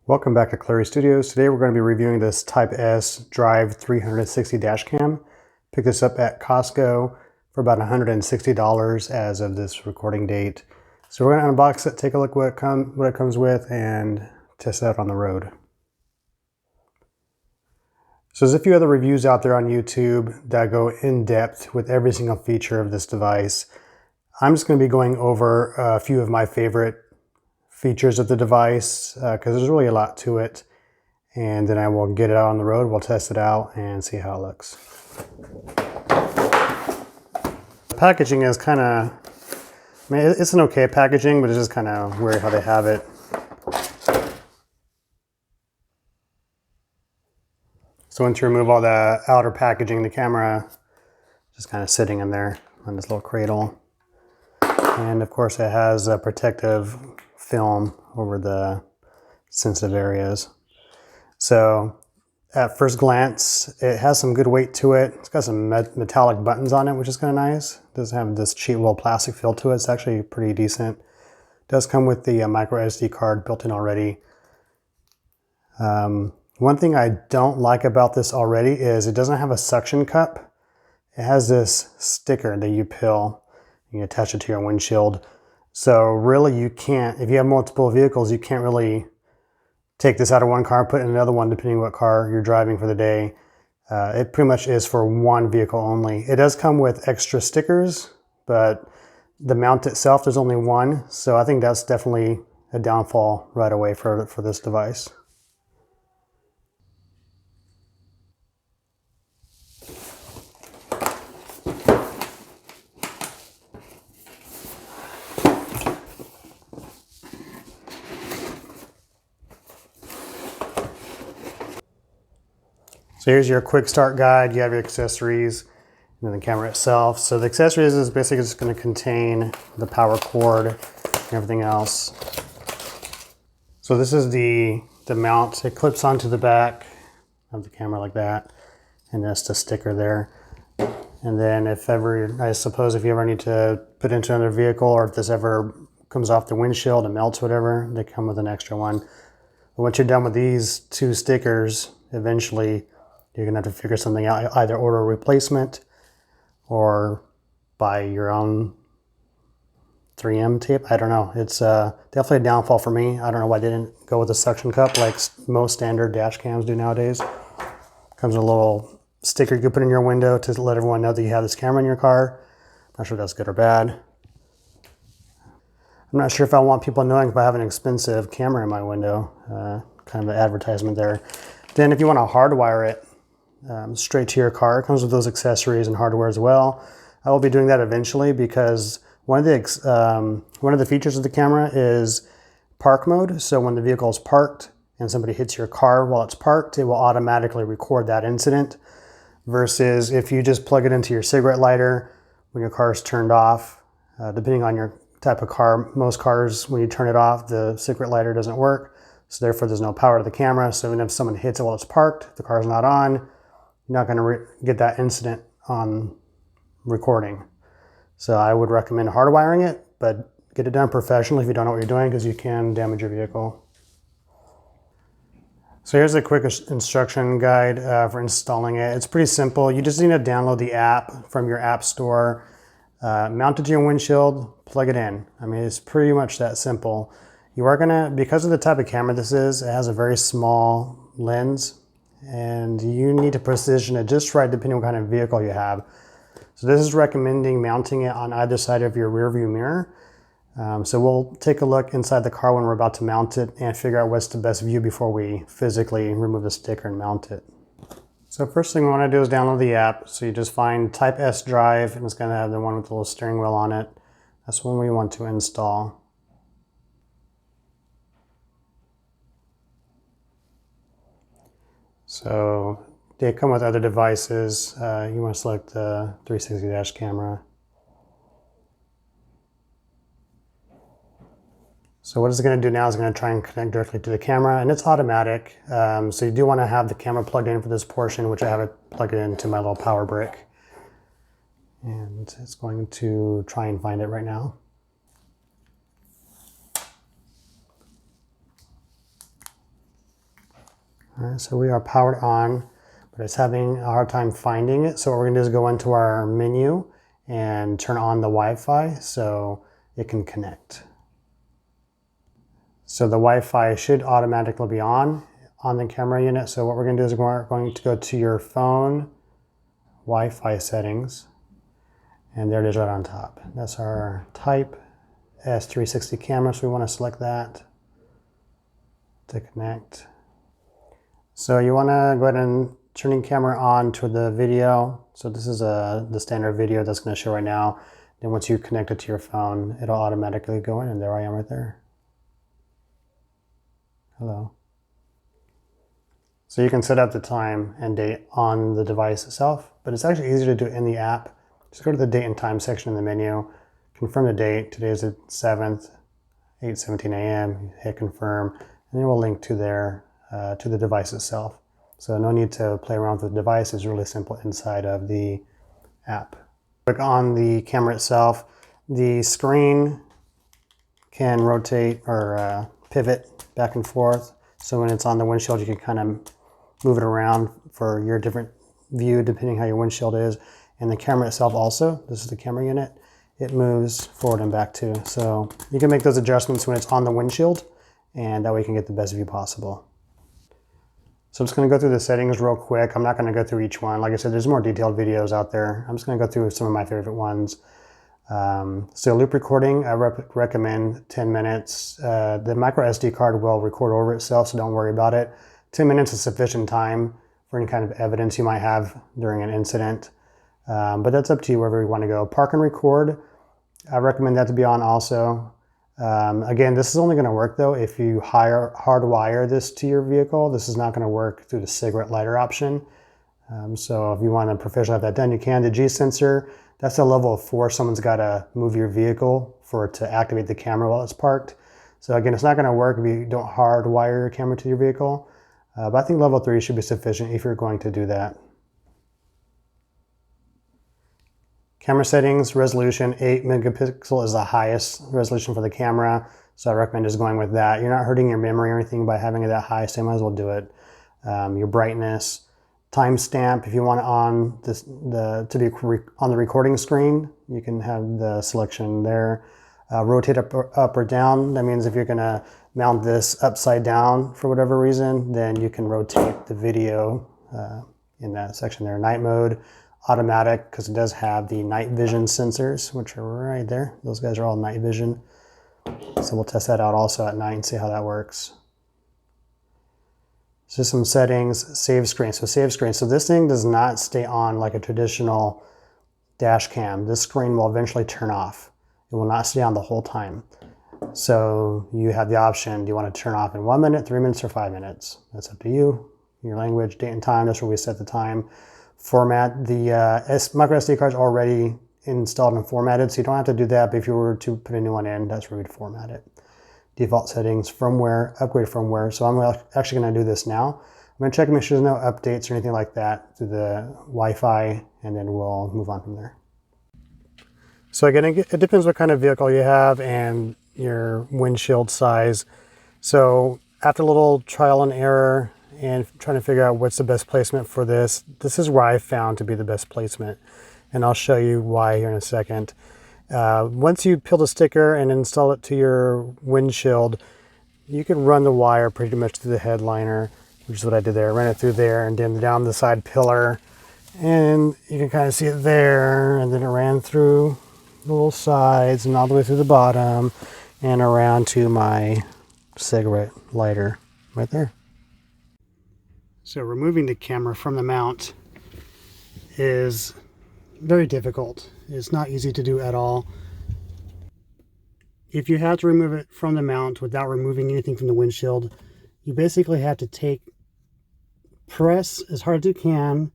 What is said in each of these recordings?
Welcome back to Clary Studios. Today we're going to be reviewing this Type S Drive 360 dash cam. Picked this up at Costco for about $160 as of this recording date. So we're going to unbox it, take a look what it comes with, and test it out on the road. So there's a few other reviews out there on YouTube that go in depth with every single feature of this device. I'm just going to be going over a few of my favorite features of the device because there's really a lot to it, and then I will get it out on the road, we'll test it out and see how it looks. The packaging is kind of, I mean, it's an okay packaging, but it's just kind of weird how they have it. So once you remove all the outer packaging, the camera just kind of sitting in there on this little cradle. And of course it has a protective film over the sensitive areas. So at first glance, it has some good weight to it. It's got some metallic buttons on it, which is kind of nice. It doesn't have this cheap little plastic feel to it. It's actually pretty decent. It does come with the micro SD card built in already. One thing I don't like about this already is it doesn't have a suction cup. It has this sticker that you peel. You can attach it to your windshield. So really you can't, if you have multiple vehicles, you can't really take this out of one car, put it in another one, depending what car you're driving for the day. It pretty much is for one vehicle only. It does come with extra stickers, but the mount itself, there's only one. So I think that's definitely a downfall right away for this device. So here's your quick start guide. You have your accessories and then the camera itself. So the accessories is basically just going to contain the power cord and everything else. So this is the mount. It clips onto the back of the camera like that. And that's the sticker there. And then if ever, I suppose if you ever need to put it into another vehicle, or if this ever comes off the windshield and melts, whatever, they come with an extra one. But once you're done with these two stickers, eventually you're gonna have to figure something out, either order a replacement or buy your own 3M tape. I don't know. It's definitely a downfall for me. I don't know why they didn't go with a suction cup like most standard dash cams do nowadays. Comes with a little sticker you can put in your window to let everyone know that you have this camera in your car. Not sure if that's good or bad. I'm not sure if I want people knowing if I have an expensive camera in my window. Kind of an advertisement there. Then if you want to hardwire it straight to your car, it comes with those accessories and hardware as well. I will be doing that eventually because one of the features of the camera is park mode. So when the vehicle is parked and somebody hits your car while it's parked, it will automatically record that incident. Versus if you just plug it into your cigarette lighter when your car is turned off, depending on your type of car, most cars, when you turn it off, the cigarette lighter doesn't work. So therefore there's no power to the camera. So even if someone hits it while it's parked, the car's not on, you're not gonna get that incident on recording. So I would recommend hardwiring it, but get it done professionally if you don't know what you're doing, because you can damage your vehicle. So here's a quick instruction guide for installing it. It's pretty simple. You just need to download the app from your app store, mount it to your windshield, plug it in. I mean, it's pretty much that simple. You are gonna, because of the type of camera this is, it has a very small lens, and you need to position it just right depending on what kind of vehicle you have. So this is recommending mounting it on either side of your rear view mirror. So we'll take a look inside the car when we're about to mount it and figure out what's the best view before we physically remove the sticker and mount it. So first thing we want to do is download the app. So you just find Type S Drive, and it's going to have the one with the little steering wheel on it. That's one we want to install. So they come with other devices. You want to select the 360 dash camera. So what it's going to do now is going to try and connect directly to the camera, and it's automatic. So you do want to have the camera plugged in for this portion, which I have it plugged into my little power brick. And it's going to try and find it right now. All right, so we are powered on, but it's having a hard time finding it. So what we're gonna do is go into our menu and turn on the Wi-Fi so it can connect. So the Wi-Fi should automatically be on the camera unit. So what we're gonna do is we're going to go to your phone, Wi-Fi settings, and there it is right on top. That's our Type S360 camera, so we wanna select that to connect. So you want to go ahead and turn your camera on to the video. So this is the standard video that's going to show right now. Then once you connect it to your phone, it'll automatically go in, and there I am right there. Hello. So you can set up the time and date on the device itself, but it's actually easier to do it in the app. Just go to the date and time section in the menu, confirm the date. Today is the 7th, 8:17 a.m. Hit confirm, and then we'll link to there. To the device itself. So no need to play around with the device. It's really simple inside of the app. Click on the camera itself. The screen can rotate or pivot back and forth. So when it's on the windshield, you can kind of move it around for your different view depending how your windshield is. And the camera itself also, this is the camera unit, it moves forward and back too. So you can make those adjustments when it's on the windshield, and that way you can get the best view possible. So I'm just going to go through the settings real quick. I'm not going to go through each one. Like I said, there's more detailed videos out there. I'm just going to go through some of my favorite ones. So loop recording, I recommend 10 minutes. The micro SD card will record over itself, so don't worry about it. 10 minutes is sufficient time for any kind of evidence you might have during an incident. But that's up to you wherever you want to go. Park and record, I recommend that to be on also. Again, this is only going to work though if you hardwire this to your vehicle. This is not going to work through the cigarette lighter option. So if you want to professionally have that done, you can. The G sensor, that's a level of 4. Someone's got to move your vehicle for it to activate the camera while it's parked. So again, it's not going to work if you don't hardwire your camera to your vehicle. But I think level 3 should be sufficient if you're going to do that. Camera settings, resolution, 8 megapixel is the highest resolution for the camera. So I recommend just going with that. You're not hurting your memory or anything by having it that high, so you might as well do it. Your brightness, timestamp, if you want it on to be on the recording screen, you can have the selection there. Rotate up or down, that means if you're gonna mount this upside down for whatever reason, then you can rotate the video in that section there. Night mode, automatic, because it does have the night vision sensors, which are right there. Those guys are all night vision. So we'll test that out also at night and see how that works. System settings, save screen. So save screen. So this thing does not stay on like a traditional dash cam. This screen will eventually turn off. It will not stay on the whole time. So you have the option, do you want to turn off in 1 minute, 3 minutes, or 5 minutes? That's up to you. Your language, date and time, that's where we set the time. Format, the micro SD card is already installed and formatted, so you don't have to do that, but if you were to put a new one in, that's where we'd format it. Default settings, firmware, upgrade firmware. So I'm actually going to do this now. I'm going to check and make sure there's no updates or anything like that through the Wi-Fi, and then we'll move on from there. So again, it depends what kind of vehicle you have and your windshield size. So after a little trial and error and trying to figure out what's the best placement for this, this is where I found to be the best placement. And I'll show you why here in a second. Once you peel the sticker and install it to your windshield, you can run the wire pretty much through the headliner, which is what I did there. I ran it through there and then down the side pillar. And you can kind of see it there. And then it ran through the little sides and all the way through the bottom and around to my cigarette lighter right there. So removing the camera from the mount is very difficult. It's not easy to do at all. If you have to remove it from the mount without removing anything from the windshield, you basically have to press as hard as you can.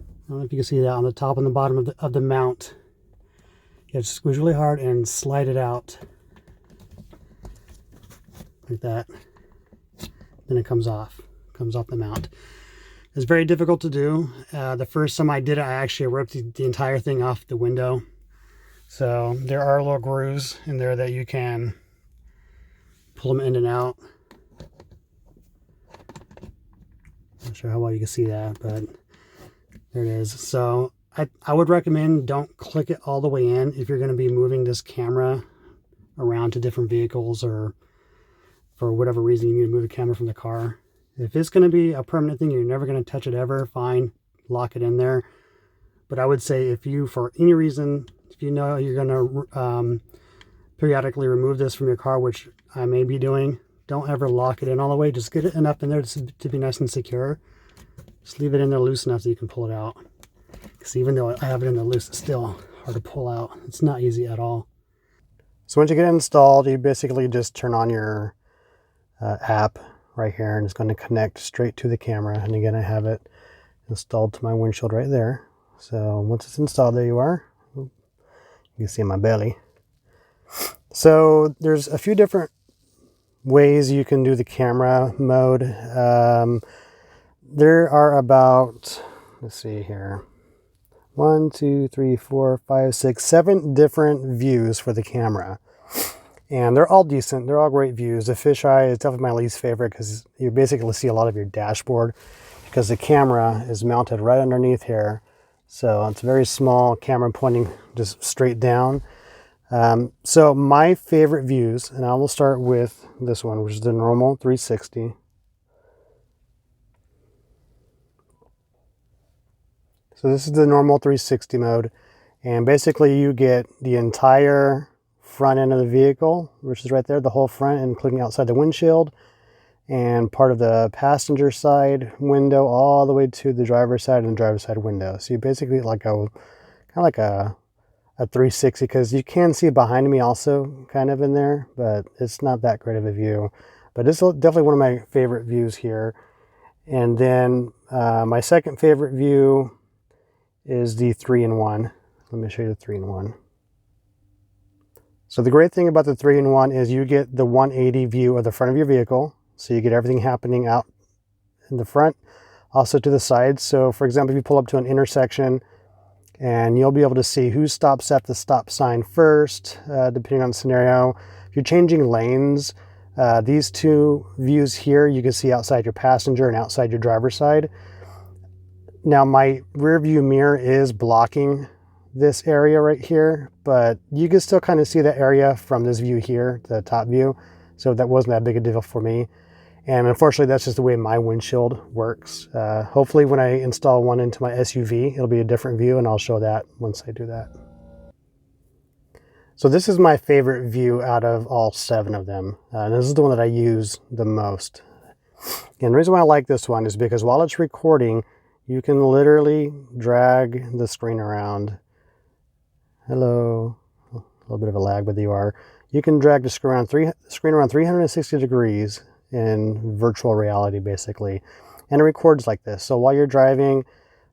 I don't know if you can see that on the top and the bottom of the mount. You have to squeeze really hard and slide it out like that. Then it comes off the mount. It's very difficult to do. The first time I did it, I actually ripped the entire thing off the window. So there are little grooves in there that you can pull them in and out. Not sure how well you can see that, but there it is. So I would recommend don't click it all the way in if you're going to be moving this camera around to different vehicles, or for whatever reason you need to move the camera from the car. If it's going to be a permanent thing, you're never going to touch it ever, fine, lock it in there. But I would say if you, for any reason, if you know you're going to periodically remove this from your car, which I may be doing, don't ever lock it in all the way. Just get it enough in there to be nice and secure. Just leave it in there loose enough so you can pull it out. Because even though I have it in there loose, it's still hard to pull out. It's not easy at all. So once you get it installed, you basically just turn on your app right here, and it's going to connect straight to the camera. And again, I have it installed to my windshield right there. So once it's installed, there you are. You can see my belly. So there's a few different ways you can do the camera mode. There are about, let's see here, 1, 2, 3, 4, 5, 6, 7 different views for the camera. And they're all decent. They're all great views. The fisheye is definitely my least favorite because you basically see a lot of your dashboard because the camera is mounted right underneath here. So it's a very small camera pointing just straight down. So my favorite views, and I will start with this one, which is the normal 360. So this is the normal 360 mode, and basically you get the entire front end of the vehicle, which is right there, the whole front, including outside the windshield, and part of the passenger side window all the way to the driver's side and the driver's side window. So you basically like kind of like a 360, because you can see behind me also kind of in there, but it's not that great of a view. But it's definitely one of my favorite views here. And then my second favorite view is the 3-in-1. Let me show you the 3-in-1. So the great thing about the 3-in-1 is you get the 180 view of the front of your vehicle. So you get everything happening out in the front, also to the sides. So for example, if you pull up to an intersection, and you'll be able to see who stops at the stop sign first, depending on the scenario. If you're changing lanes, these two views here, you can see outside your passenger and outside your driver's side. Now my rear view mirror is blocking this area right here, but you can still kind of see that area from this view here, the top view. So that wasn't that big a deal for me. And unfortunately, that's just the way my windshield works. Hopefully when I install one into my SUV, it'll be a different view, and I'll show that once I do that. So this is my favorite view out of all 7 of them. And this is the one that I use the most. And the reason why I like this one is because while it's recording, you can literally drag the screen around. Hello. A little bit of a lag, but you are. You can drag the screen around 360 degrees in virtual reality, basically. And it records like this. So while you're driving,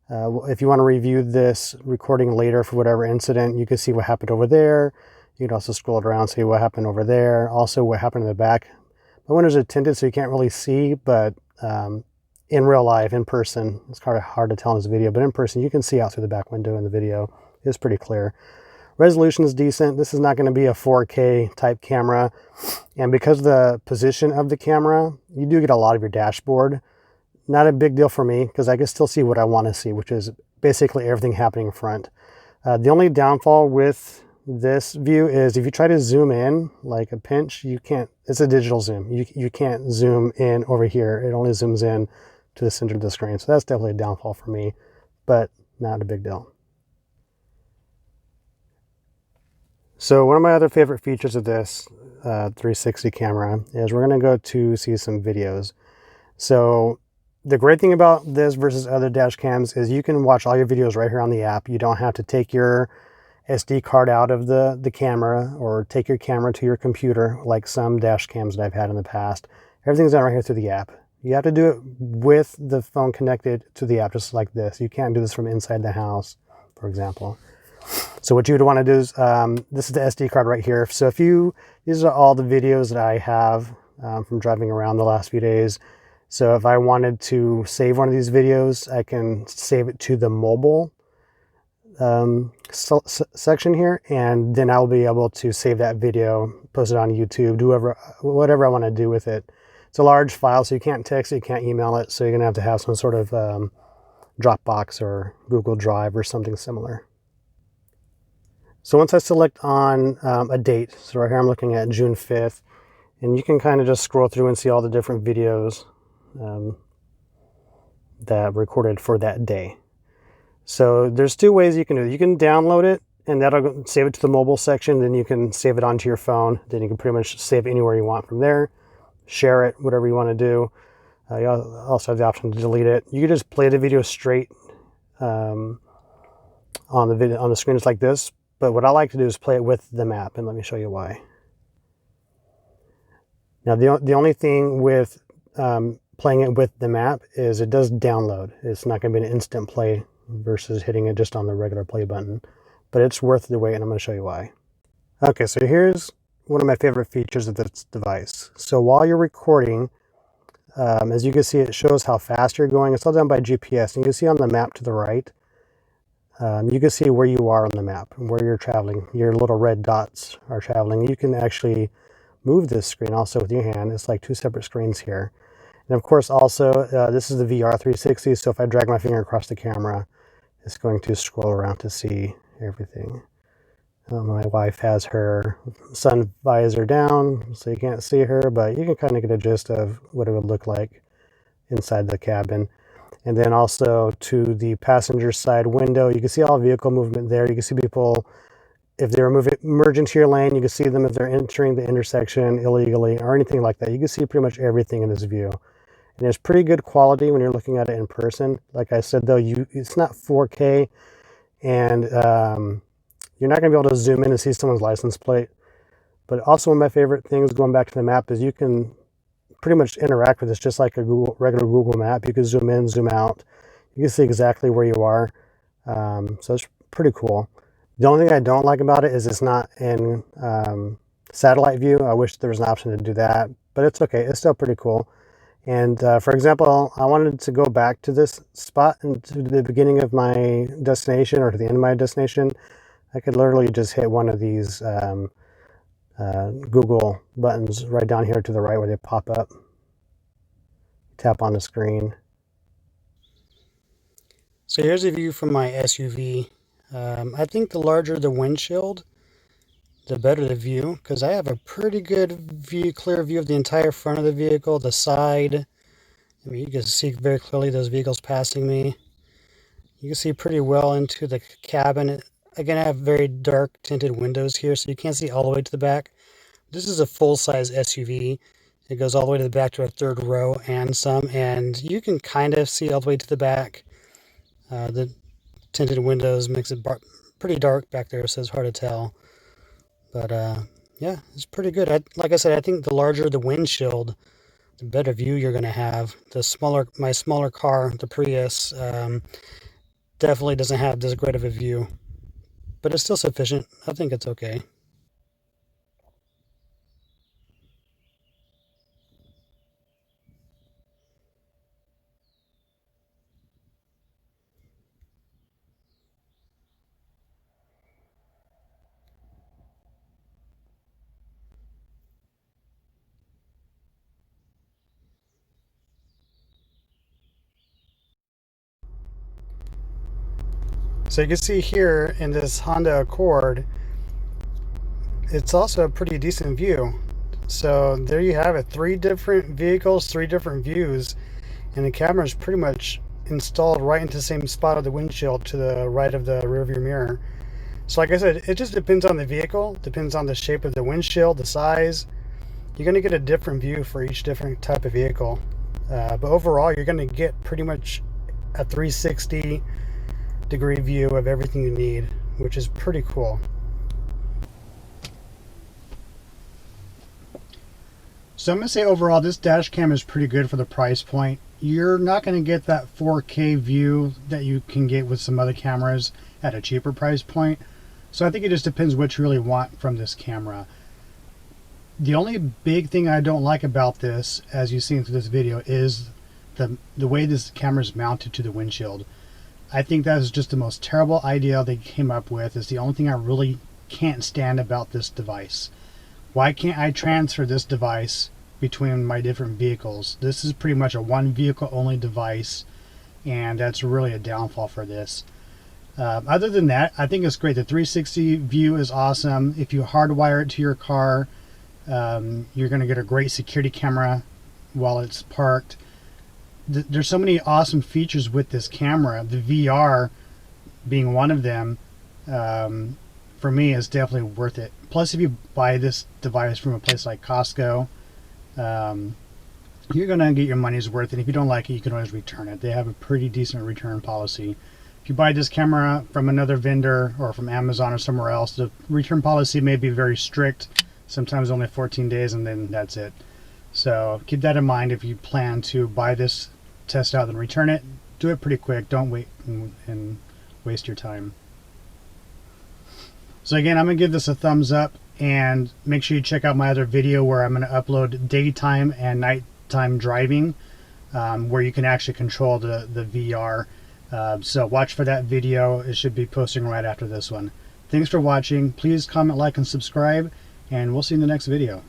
if you want to review this recording later for whatever incident, you can see what happened over there. You can also scroll it around, see what happened over there. Also what happened in the back. My windows are tinted, so you can't really see, but in real life, in person, it's kind of hard to tell in this video, but in person, you can see out through the back window in the video. It's pretty clear. Resolution is decent. This is not going to be a 4K type camera. And because of the position of the camera, you do get a lot of your dashboard. Not a big deal for me because I can still see what I want to see, which is basically everything happening in front. The only downfall with this view is if you try to zoom in like a pinch, you can't. It's a digital zoom. You can't zoom in over here. It only zooms in to the center of the screen. So that's definitely a downfall for me, but not a big deal. So one of my other favorite features of this 360 camera is we're going to go to see some videos. So the great thing about this versus other dash cams is you can watch all your videos right here on the app. You don't have to take your SD card out of the camera or take your camera to your computer like some dash cams that I've had in the past. Everything's done right here through the app. You have to do it with the phone connected to the app, just like this. You can't do this from inside the house, for example. So what you would want to do is, this is the SD card right here. So these are all the videos that I have from driving around the last few days. So if I wanted to save one of these videos, I can save it to the mobile section here, and then I'll be able to save that video, post it on YouTube, do whatever I want to do with it. It's a large file, so you can't text it, you can't email it, so you're going to have some sort of Dropbox or Google Drive or something similar. So once I select on a date, so right here I'm looking at June 5th, and you can kind of just scroll through and see all the different videos that were recorded for that day. So there's two ways you can do it. You can download it, and that'll save it to the mobile section. Then you can save it onto your phone. Then you can pretty much save anywhere you want from there. Share it, whatever you want to do. You also have the option to delete it. You can just play the video straight on the screen just like this. But what I like to do is play it with the map, and let me show you why. Now the only thing with playing it with the map is it does download. It's not going to be an instant play versus hitting it just on the regular play button. But it's worth the wait, and I'm going to show you why. Okay, so here's one of my favorite features of this device. So while you're recording, as you can see, it shows how fast you're going. It's all done by GPS. And you can see on the map to the right, you can see where you are on the map and where you're traveling. Your little red dots are traveling. You can actually move this screen also with your hand. It's like two separate screens here. And of course, also, this is the VR 360. So if I drag my finger across the camera, it's going to scroll around to see everything. My wife has her sun visor down, so you can't see her, but you can kind of get a gist of what it would look like inside the cabin. And then also to the passenger side window, you can see all vehicle movement there. You can see people, if they're merge into your lane, you can see them if they're entering the intersection illegally or anything like that. You can see pretty much everything in this view. And it's pretty good quality when you're looking at it in person. Like I said, though, it's not 4K, and you're not going to be able to zoom in and see someone's license plate. But also one of my favorite things going back to the map is you can pretty much interact with this just like a regular Google map. You can zoom in, zoom out. You can see exactly where you are. So it's pretty cool. The only thing I don't like about it is it's not in satellite view. I wish there was an option to do that, but it's okay. It's still pretty cool. And for example, I wanted to go back to this spot and to the beginning of my destination or to the end of my destination. I could literally just hit one of these Google buttons right down here to the right where they pop up. Tap on the screen. So here's a view from my SUV. I think the larger the windshield, the better the view, because I have a pretty good view, clear view of the entire front of the vehicle, the side. I mean, you can see very clearly those vehicles passing me. You can see pretty well into the cabin. Again, I have very dark tinted windows here, so you can't see all the way to the back. This is a full-size SUV. It goes all the way to the back to a third row and some, and you can kind of see all the way to the back. The tinted windows makes it pretty dark back there, so it's hard to tell. But yeah, it's pretty good. Like I said, I think the larger the windshield, the better view you're going to have. My smaller car, the Prius, definitely doesn't have this great of a view. But it's still sufficient. I think it's okay. So you can see here in this Honda Accord, it's also a pretty decent view. So there you have it, 3 different vehicles, 3 different views, and the camera is pretty much installed right into the same spot of the windshield to the right of the rearview mirror. So like I said, it just depends on the vehicle, depends on the shape of the windshield, the size. You're going to get a different view for each different type of vehicle. But overall, you're going to get pretty much a 360-degree view of everything you need, which is pretty cool. So I'm going to say overall, this dash cam is pretty good for the price point. You're not going to get that 4K view that you can get with some other cameras at a cheaper price point. So I think it just depends what you really want from this camera. The only big thing I don't like about this, as you've seen through this video, is the way this camera is mounted to the windshield. I think that is just the most terrible idea they came up with. It's the only thing I really can't stand about this device. Why can't I transfer this device between my different vehicles. This is pretty much a one vehicle only device, and that's really a downfall for this. Other than that, I think it's great. The 360 view is awesome. If you hardwire it to your car, you're going to get a great security camera while it's parked. There's so many awesome features with this camera. The VR being one of them, for me, is definitely worth it. Plus, if you buy this device from a place like Costco, you're going to get your money's worth. And if you don't like it, you can always return it. They have a pretty decent return policy. If you buy this camera from another vendor or from Amazon or somewhere else, the return policy may be very strict, sometimes only 14 days, and then that's it. So keep that in mind if you plan to buy this, test out, and return it. Do it pretty quick. Don't wait and waste your time. So again, I'm going to give this a thumbs up, and make sure you check out my other video where I'm going to upload daytime and nighttime driving, where you can actually control the VR. So watch for that video. It should be posting right after this one. Thanks for watching. Please comment, like, and subscribe, and we'll see you in the next video.